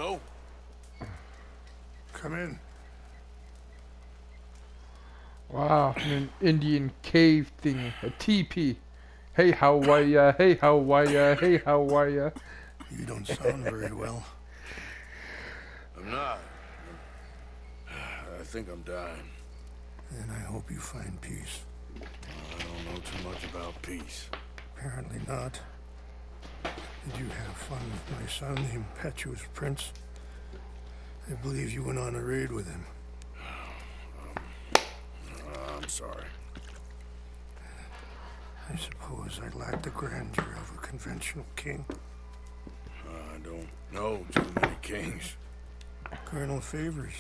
go? Come in. Wow, an Indian cave thing, a teepee. Hey, how are ya? Hey, how are ya? Hey, how are ya? You don't sound very well. I'm not. I think I'm dying. And I hope you find peace. I don't know too much about peace. Apparently not. Did you have fun with my son, the impetuous prince? I believe you went on a raid with him. I'm sorry. I suppose I lack the grandeur of a conventional king. I don't know too many kings. Colonel Favors,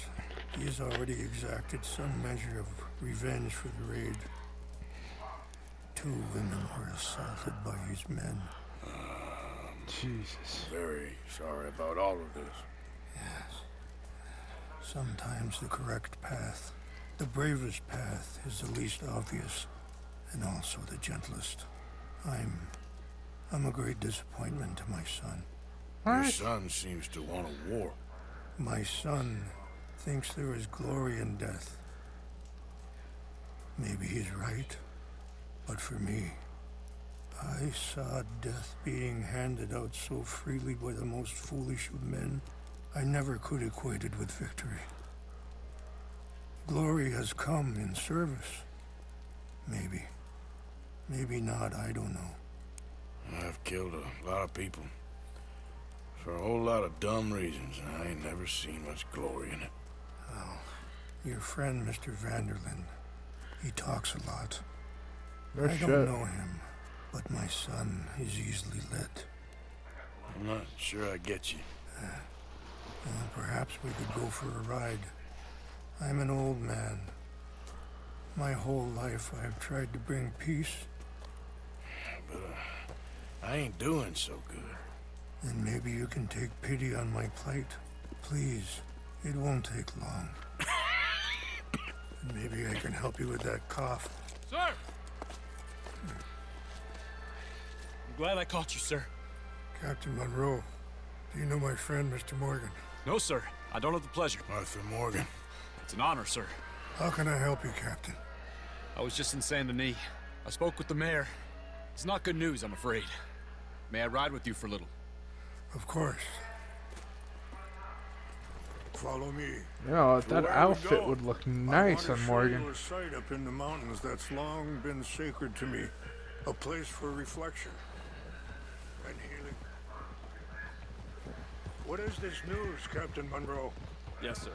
he has already exacted some measure of revenge for the raid. 2 women were assaulted by his men. Jesus. Very sorry about all of this. Yes. Sometimes the correct path, the bravest path, is the least obvious, and also the gentlest. I'm a great disappointment to my son. Your son seems to want a war. My son thinks there is glory in death. Maybe he's right, but for me, I saw death being handed out so freely by the most foolish of men, I never could equate it with victory. Glory has come in service. Maybe. Maybe not, I don't know. I've killed a lot of people. For a whole lot of dumb reasons, and I ain't never seen much glory in it. Well, your friend, Mr. Vanderlyn, he talks a lot. No I shit. don't know him, but my son is easily led. I'm not sure I get you. Well, perhaps we could go for a ride. I'm an old man. My whole life I've tried to bring peace. But I ain't doing so good. And maybe you can take pity on my plight. Please, it won't take long. And maybe I can help you with that cough. Sir! I'm glad I caught you, sir. Captain Monroe, do you know my friend, Mr. Morgan? No, sir. I don't have the pleasure. Arthur Morgan. It's an honor, sir. How can I help you, Captain? I was just in Saint Denis. I spoke with the mayor. It's not good news, I'm afraid. May I ride with you for a little? Of course. Follow me. Yeah, that Where we outfit go, would look I nice want on to Morgan. show you a site up in the mountains that's long been sacred to me. A place for reflection and healing. What is this news, Captain Monroe? Yes, sir.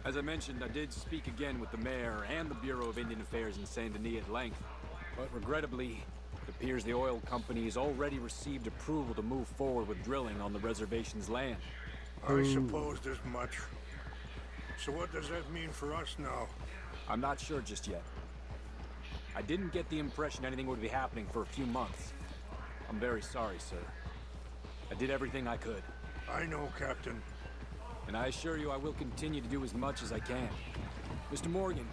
As I mentioned, I did speak again with the mayor and the Bureau of Indian Affairs in Saint Denis at length. But regrettably, it appears the oil company has already received approval to move forward with drilling on the reservation's land. I supposed as much. So what does that mean for us now? I'm not sure just yet. I didn't get the impression anything would be happening for a few months. I'm very sorry, sir. I did everything I could. I know, Captain. And I assure you I will continue to do as much as I can. Mr. Morgan,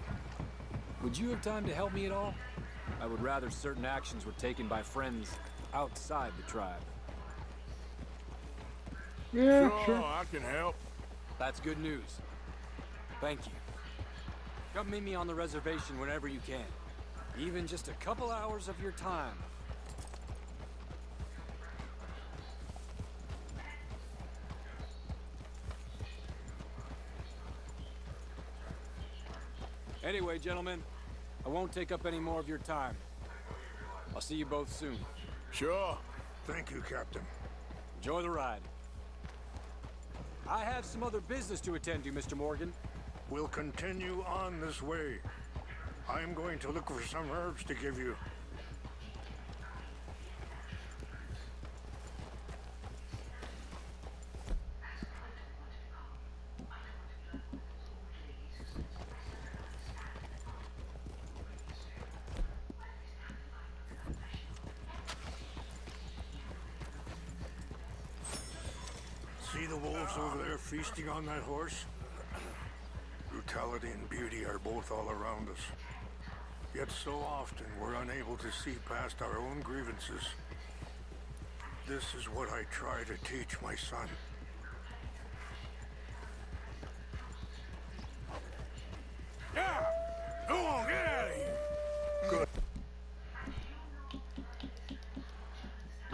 would you have time to help me at all? I would rather certain actions were taken by friends outside the tribe. Yeah, Sure, sure. I can help. That's good news. Thank you. Come meet me on the reservation whenever you can. Even just a couple hours of your time. Anyway, gentlemen, I won't take up any more of your time. I'll see you both soon. Sure. Thank you, Captain. Enjoy the ride. I have some other business to attend to, Mr. Morgan. We'll continue on this way. I'm going to look for some herbs to give you. See the wolves over there feasting on that horse? Brutality and beauty are both all around us. Yet so often we're unable to see past our own grievances. This is what I try to teach my son.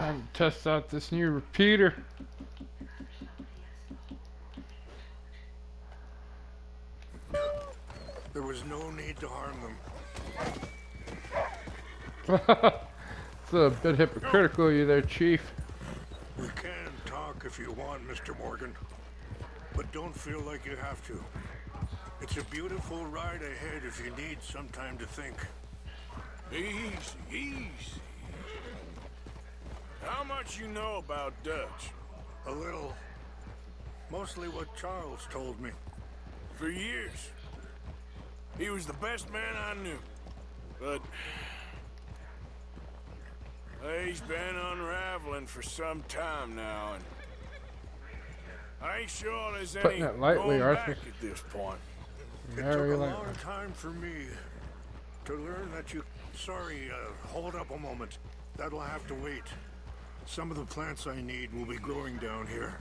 Time to test out this new repeater. There was no need to harm them. It's a bit hypocritical of you there, Chief. We can talk if you want, Mr. Morgan. But don't feel like you have to. It's a beautiful ride ahead if you need some time to think. Easy, easy. How much you know about Dutch? A little. Mostly what Charles told me. For years. He was the best man I knew. But he's been unraveling for some time now, and I ain't sure there's Putting any it lightly, going Arthur. back at this point. It Very took a lightly. long time for me to learn that you... Sorry, hold up a moment. That'll have to wait. Some of the plants I need will be growing down here.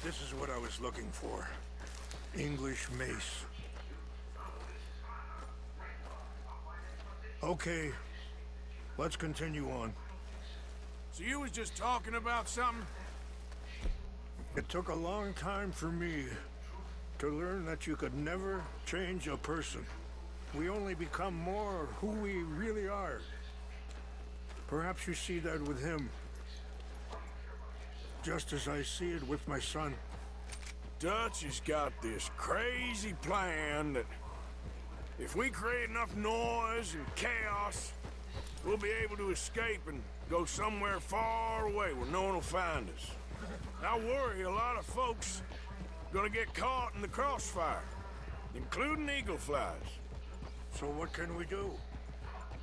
This is what I was looking for. English mace. Okay, let's continue on. So you was just talking about something? It took a long time for me to learn that you could never change a person. We only become more who we really are. Perhaps you see that with him. Just as I see it with my son. Dutch has got this crazy plan that if we create enough noise and chaos, we'll be able to escape and go somewhere far away where no one will find us. I worry a lot of folks are gonna get caught in the crossfire, including eagle flies. So what can we do?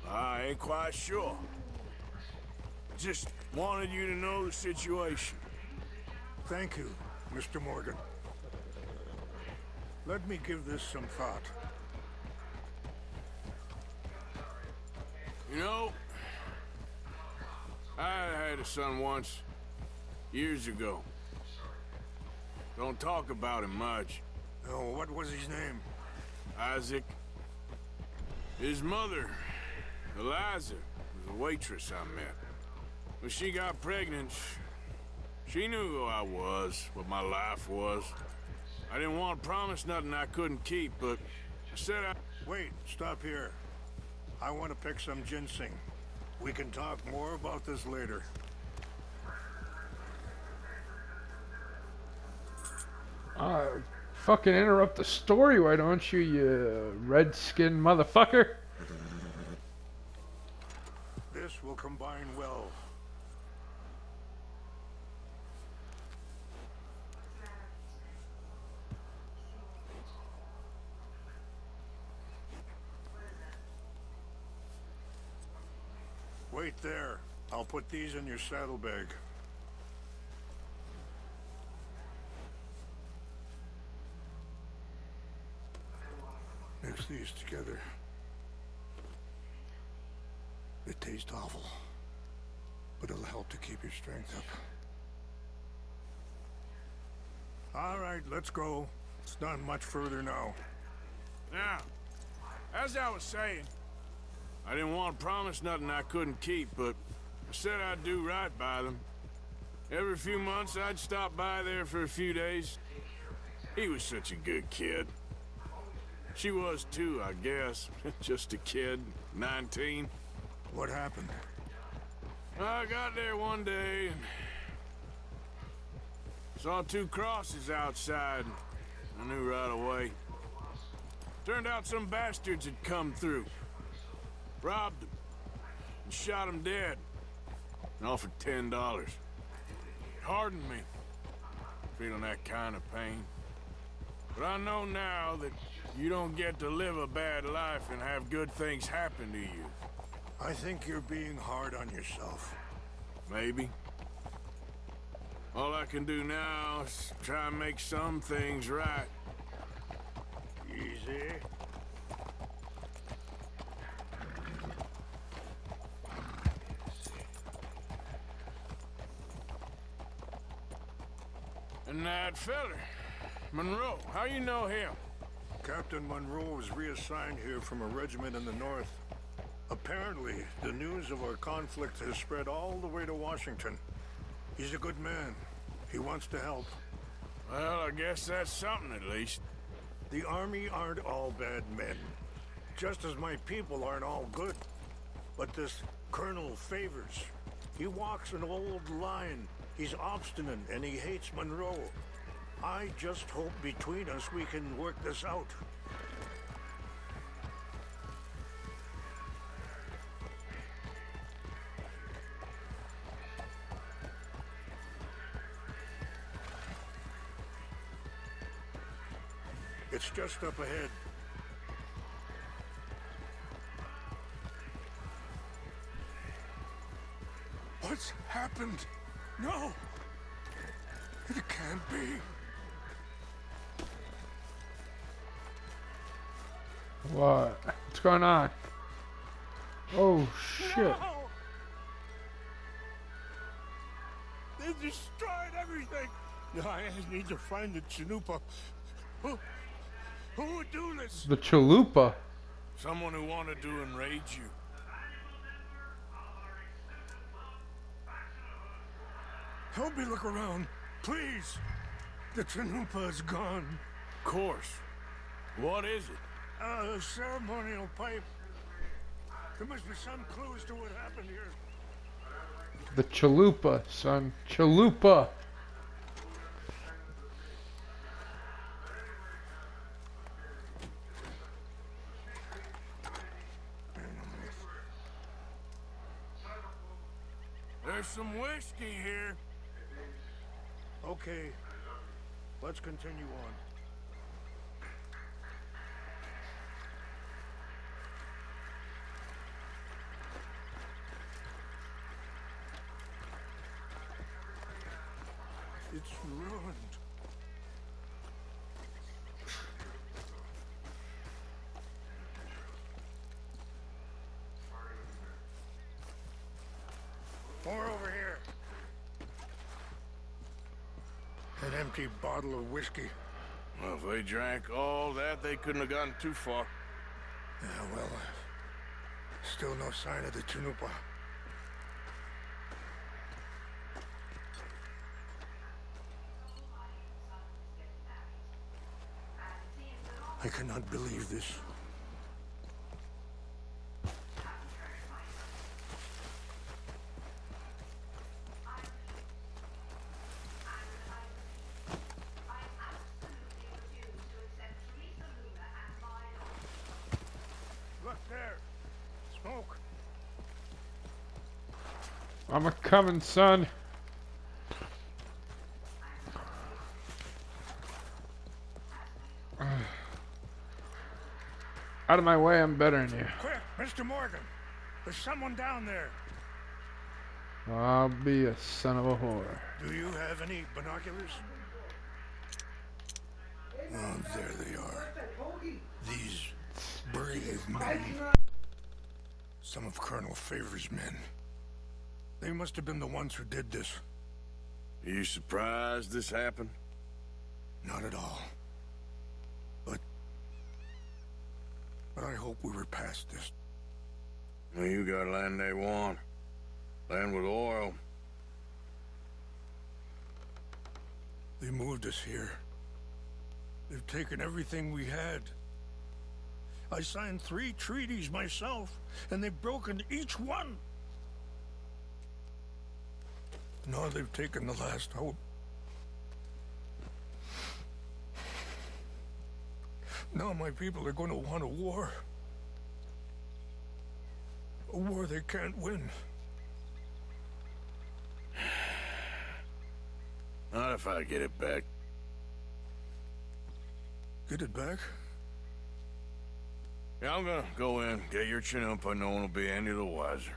I ain't quite sure. Just wanted you to know the situation. Thank you, Mr. Morgan. Let me give this some thought. You know, I had a son once, years ago. Don't talk about him much. Oh, what was his name? Isaac. His mother, Eliza, was a waitress I met. When she got pregnant, she knew who I was, what my life was. I didn't want to promise nothing I couldn't keep, but I said I... Wait, stop here. I want to pick some ginseng. We can talk more about this later. Fucking interrupt the story, why don't you, you red-skinned motherfucker? This will combine well. Wait there. I'll put these in your saddlebag. Mix these together. It tastes awful, but it'll help to keep your strength up. All right, let's go. It's not much further now. Now, as I was saying, I didn't want to promise nothing I couldn't keep, but I said I'd do right by them. Every few months, I'd stop by there for a few days. He was such a good kid. She was too, I guess. Just a kid, 19. What happened? I got there one day and saw two crosses outside. I knew right away. Turned out some bastards had come through. Robbed them and shot them dead. And offered $10. It hardened me, feeling that kind of pain. But I know now that you don't get to live a bad life and have good things happen to you. I think you're being hard on yourself. Maybe. All I can do now is try and make some things right. Easy. And that feller, Monroe, how you know him? Captain Monroe was reassigned here from a regiment in the north. Apparently, the news of our conflict has spread all the way to Washington. He's a good man. He wants to help. Well, I guess that's something at least. The army aren't all bad men. Just as my people aren't all good. But this Colonel Favors, he walks an old line. He's obstinate and he hates Monroe. I just hope between us we can work this out. It's just up ahead. What's happened? No! It can't be. What? What's going on? Oh shit. No! They destroyed everything! I need to find the Chanupa. Who would do this? The chalupa. Someone who wanted to enrage you. Help me look around, please. The Chanupa is gone. Of course. What is it? A ceremonial pipe. There must be some clues to what happened here. The chalupa, son. Chalupa. There's some whiskey here. Okay, let's continue on. It's ruined. More over here. An empty bottle of whiskey. Well, if they drank all that, they couldn't have gotten too far. Yeah, well, still no sign of the Chanupa. I cannot believe this. Look there. Smoke. I'm a coming, son. Out of my way, I'm better than you. Quick, Mr. Morgan. There's someone down there. I'll be a son of a whore. Do you have any binoculars? Oh, there they are. These brave men. Some of Colonel Favors' men. They must have been the ones who did this. Are you surprised this happened? Not at all. But I hope we were past this. Well, you got land they want. Land with oil. They moved us here. They've taken everything we had. I signed 3 treaties myself, and they've broken each one. Now they've taken the last hope. Now my people are going to want a war. A war they can't win. Not if I get it back. Get it back? Yeah, I'm gonna go in, get your Chanupa, no one will be any the wiser.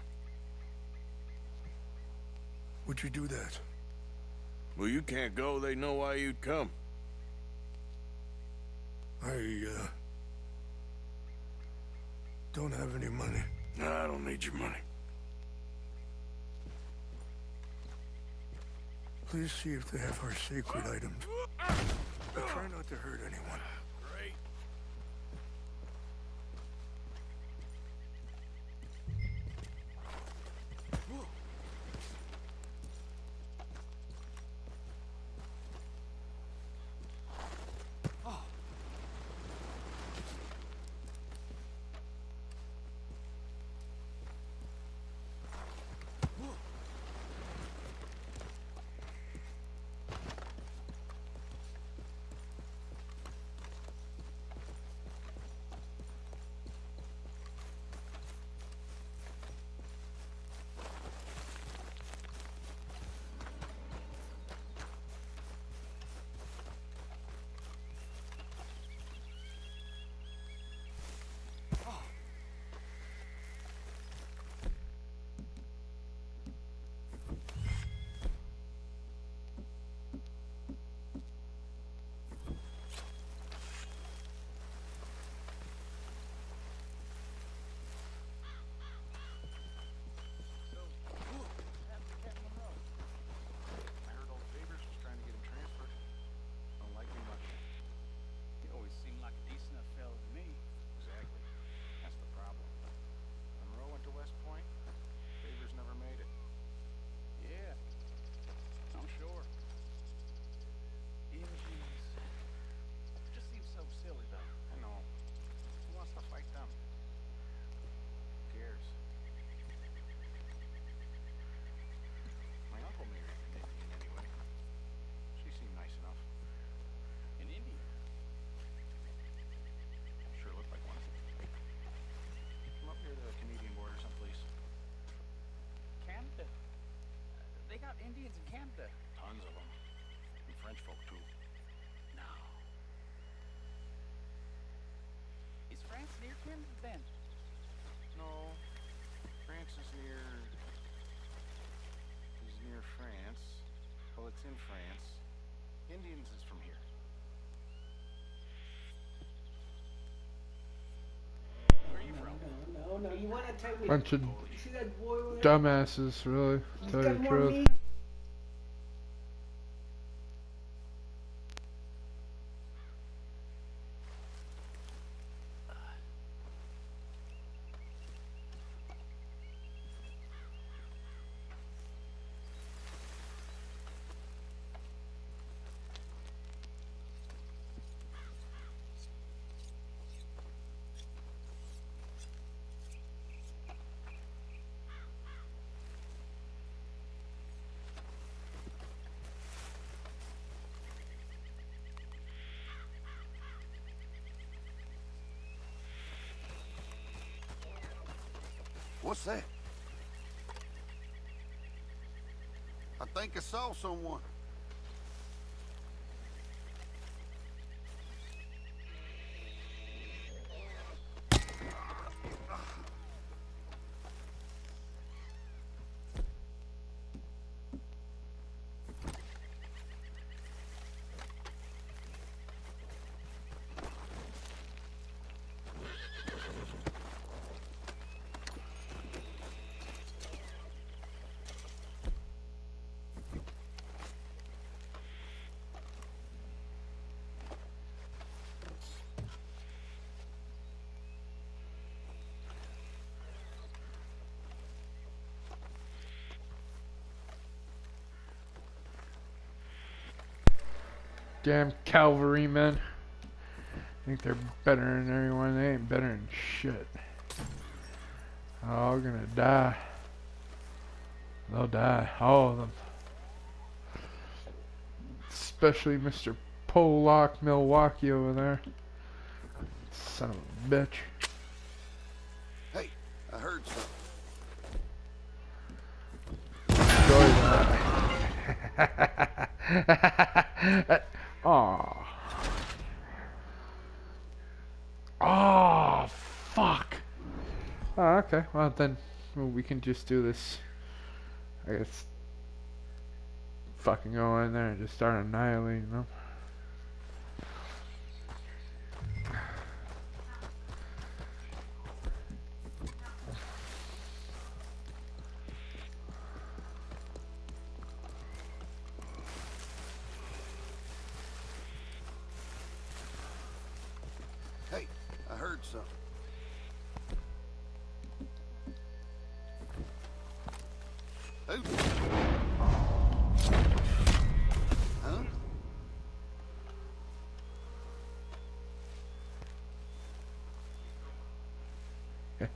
Would you do that? Well, you can't go. They know why you'd come. I, don't have any money. No, I don't need your money. Please see if they have our sacred items. But try not to hurt anyone. Great. I heard old Favors was trying to get him transferred. Don't like him much. He always seemed like a decent enough fellow to me. Exactly. That's the problem. Monroe went to West Point. Favors never made it. Yeah, I'm sure. Indians. Just seems so silly, though. I know. Who wants to fight them? Who cares? My uncle married an Indian anyway. She seemed nice enough. In India. Sure looked like one. Come up near the Canadian border someplace. Canada. They got Indians in Canada. Tons of them. And French folk too. No. Is France near Canada then? No. France is near France. Well, it's in France. Indians is from here. Where are you from? No, you want to tell me? Bunch of You see that boy over there? dumbasses, really. He's Tell you got the more truth. meat. What's that? I think I saw someone. Damn cavalrymen. Think they're better than everyone. They ain't better than shit. All gonna die. They'll die. All of them. Especially Mr. Pollock Milwaukee over there. Son of a bitch. Hey, I heard something. Enjoy that. Aw. Oh, fuck. Oh, okay. Well, then we can just do this, I guess, fucking go in there and just start annihilating them. Hey, I heard something. Who? Huh? Go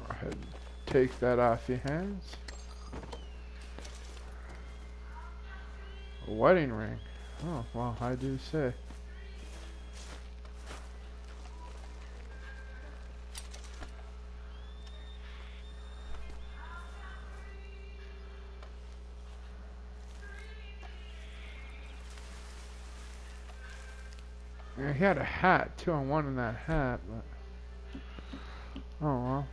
ahead and take that off your hands. A wedding ring. Oh, well, I do say. Yeah, he had a hat too. I wanted that hat, but oh well.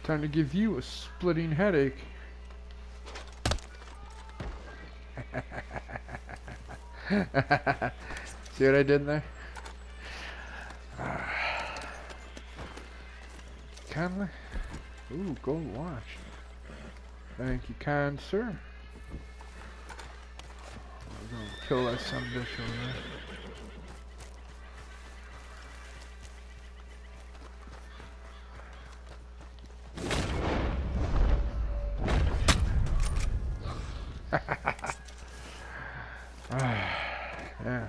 Time to give you a splitting headache. See what I did there? Kindly. Ooh, gold watch. Thank you, kind sir. I'm gonna kill that son of a bitch over there. Yeah.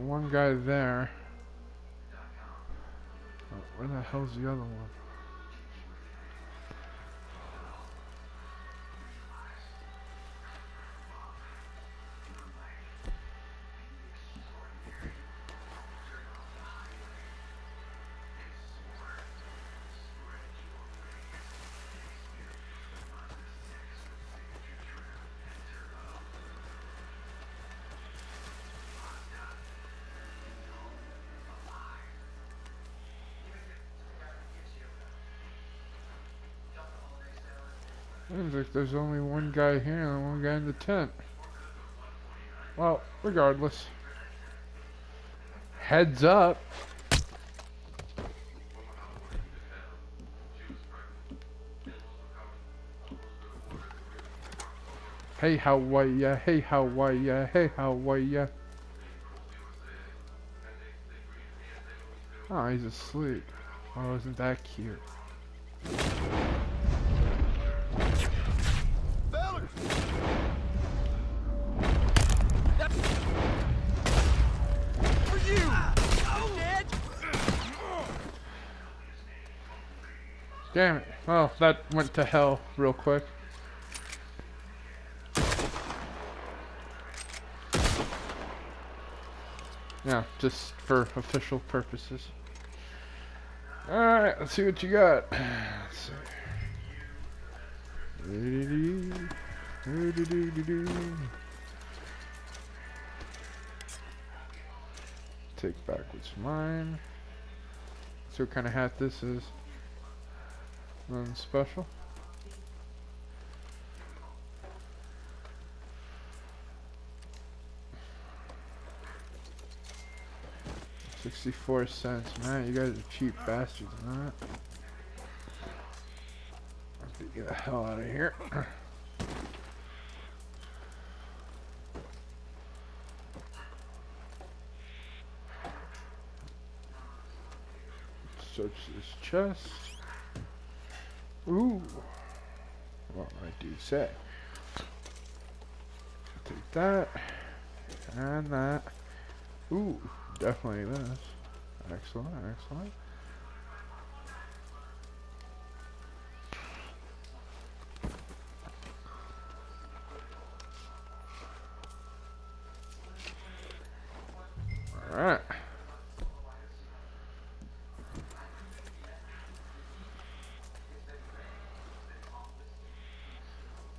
One guy there. Oh, where the hell's the other one? Seems like there's only one guy here and one guy in the tent. Well, regardless. Heads up. Hey, how are ya? Hey, how are ya? Hey, how are ya? Oh, he's asleep. Oh, isn't that cute? Damn it. Well, that went to hell real quick. Yeah, just for official purposes. Alright, let's see what you got. Let's see. Take back what's mine. See what kind of hat this is. Nothing special. $0.64, man. You guys are cheap bastards, man. Have to get the hell out of here. Search this chest. Ooh. What I do say. Take that. And that. Ooh. Definitely this. Excellent, excellent. Alright.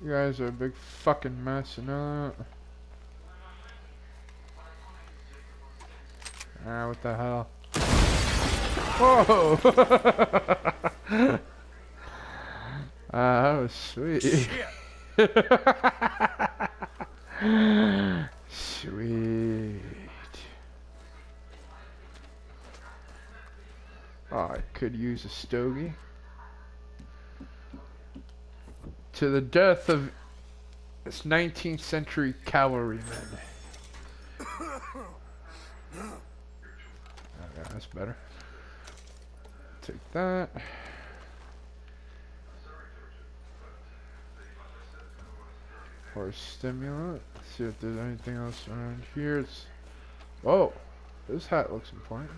You guys are a big fucking mess, you know that? Ah, what the hell? Whoa! That was sweet. Sweet. Oh, I could use a stogie. To the death of this 19th century cavalryman. Okay, that's better. Take that. Or stimulant. Let's see if there's anything else around here. It's. Oh! This hat looks important.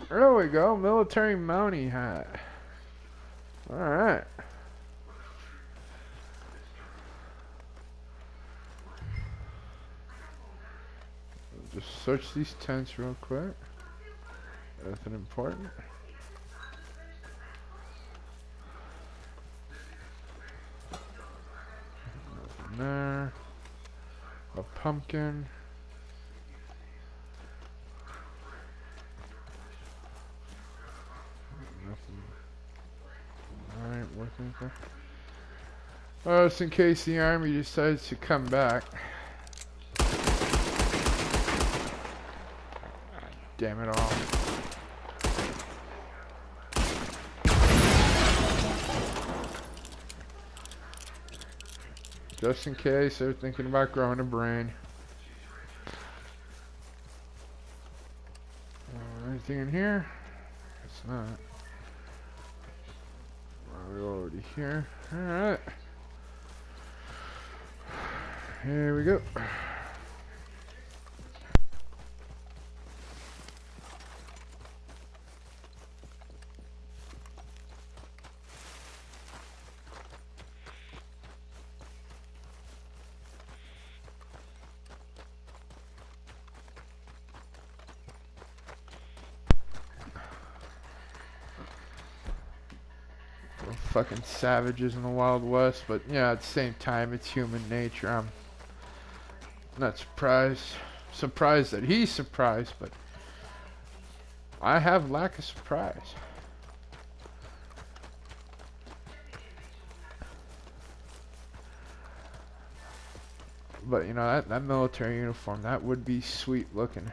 There we go. Military mountie hat. Alright. Just search these tents real quick. Nothing important. Nothing there. A pumpkin. Nothing. Alright, worth anything. Oh, just in case the army decides to come back. Damn it all. Just in case they're thinking about growing a brain. Anything in here? It's not. We're already here. Alright. Here we go. Fucking savages in the Wild West, but yeah, at the same time, it's human nature. I'm not surprised. Surprised that he's surprised, but I have lack of surprise. But you know, that military uniform, that would be sweet looking.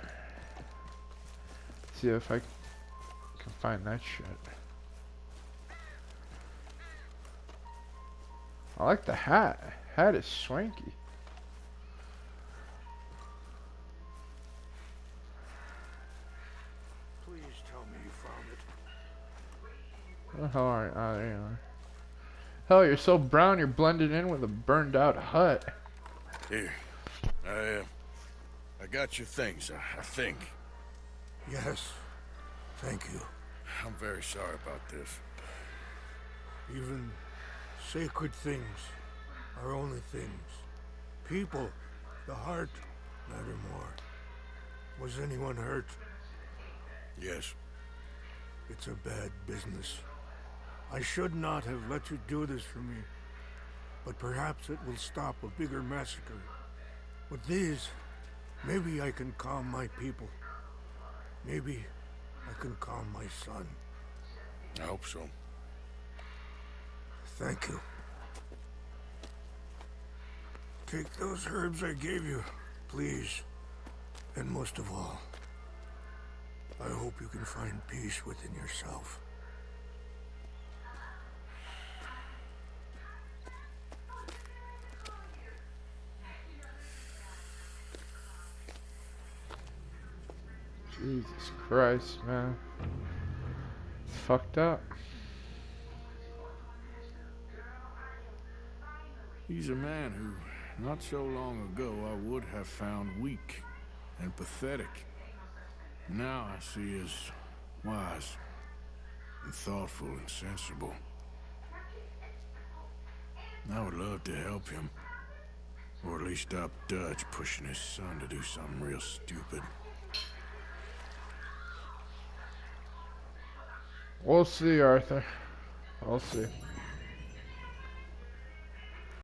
See if I can find that shit. I like the hat. Hat is swanky. Please tell me you found it. Where the hell are you? Oh, there you are. Hell, you're so brown you're blended in with a burned out hut. Here. I got your things, I think. Yes. Thank you. I'm very sorry about this. Even sacred things are only things. People, the heart, matter more. Was anyone hurt? Yes. It's a bad business. I should not have let you do this for me. But perhaps it will stop a bigger massacre. With these, maybe I can calm my people. Maybe I can calm my son. I hope so. Thank you. Take those herbs I gave you, please. And most of all, I hope you can find peace within yourself. Jesus Christ, man. It's fucked up. He's a man who, not so long ago, I would have found weak and pathetic. Now I see as wise and thoughtful and sensible. I would love to help him. Or at least stop Dutch pushing his son to do something real stupid. We'll see, Arthur. We'll see.